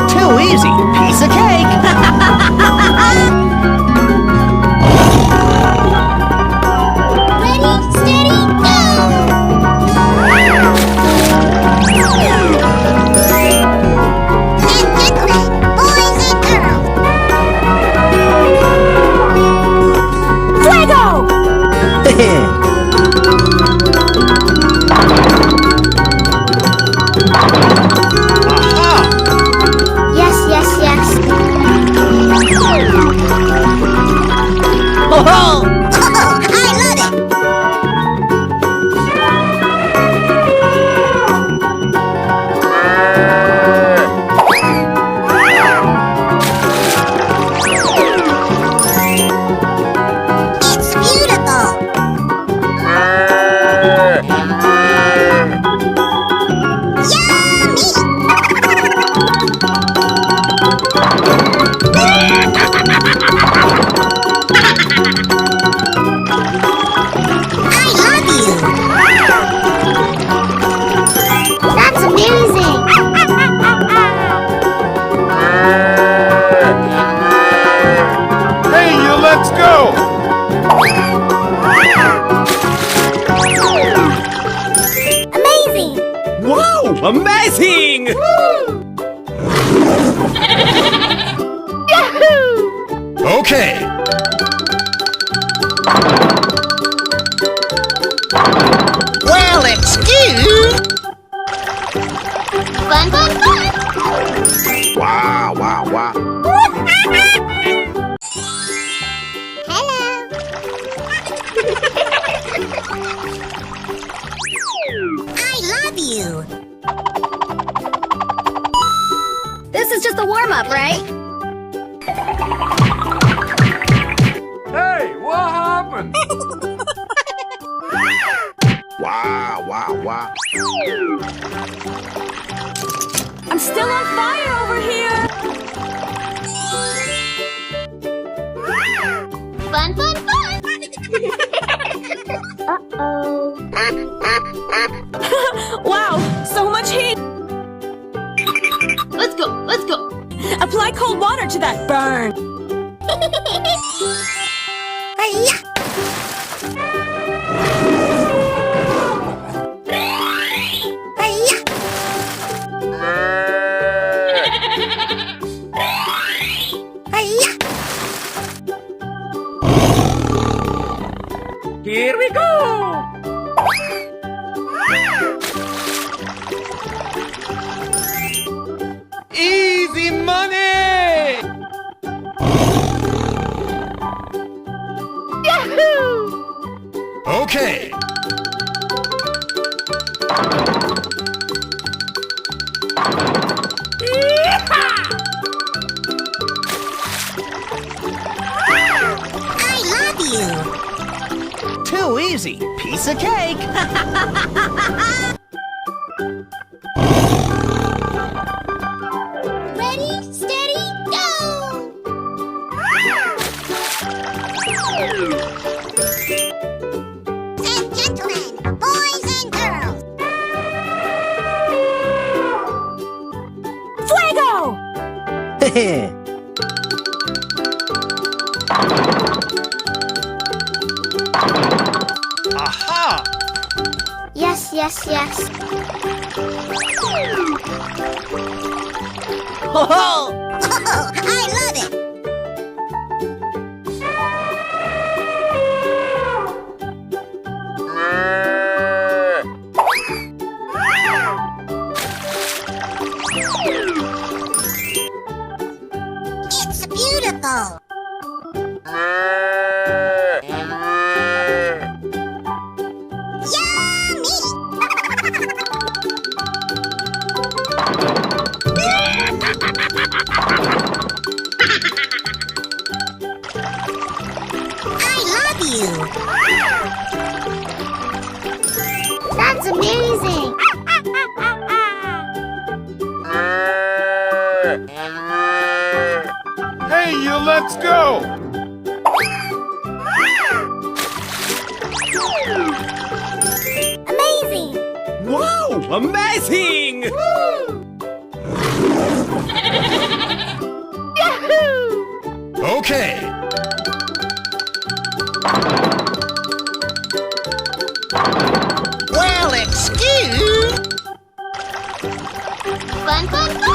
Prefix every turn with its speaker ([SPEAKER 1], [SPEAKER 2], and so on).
[SPEAKER 1] Too easy. Piece of cake.
[SPEAKER 2] Ready, steady, go! And gentlemen, boys and girls. Fuego! Yes, yes, yes.
[SPEAKER 1] Ho ho!
[SPEAKER 2] Oh, I love it! It's beautiful! I love you! That's amazing!
[SPEAKER 3] Hey, you, let's go!
[SPEAKER 2] Amazing!
[SPEAKER 1] Wow! Amazing!
[SPEAKER 2] Yahoo!
[SPEAKER 3] Okay.
[SPEAKER 1] Well, excuse.
[SPEAKER 2] Fun, fun, fun!
[SPEAKER 3] Wow, wow, wow.
[SPEAKER 2] Hello! I love you! This is just a warm-up, right?
[SPEAKER 3] Hey, what happened? Wow, wow, wow.
[SPEAKER 4] I'm still on fire over here!
[SPEAKER 2] Fun, fun, fun! Uh-oh.
[SPEAKER 4] Wow, so much heat!
[SPEAKER 2] Let's go, let's go!
[SPEAKER 4] Apply cold water to that burn!
[SPEAKER 2] Hi-ya! Hi-ya! Hi-ya!
[SPEAKER 1] Here we go! Easy money!
[SPEAKER 2] Yahoo!
[SPEAKER 3] Okay.
[SPEAKER 2] I love you!
[SPEAKER 1] Too easy. Piece of cake.
[SPEAKER 2] Ready, steady, go! And gentlemen, boys and girls.
[SPEAKER 4] Fuego!
[SPEAKER 3] Aha!
[SPEAKER 2] Yes, yes, yes.
[SPEAKER 1] Ho ho!
[SPEAKER 2] Oh, I love it! It's beautiful! I love you! That's amazing!
[SPEAKER 3] Hey, you, let's go!
[SPEAKER 2] Amazing!
[SPEAKER 1] Wow, amazing!
[SPEAKER 3] Okay.
[SPEAKER 1] Well, excuse...
[SPEAKER 2] Fun, fun, fun!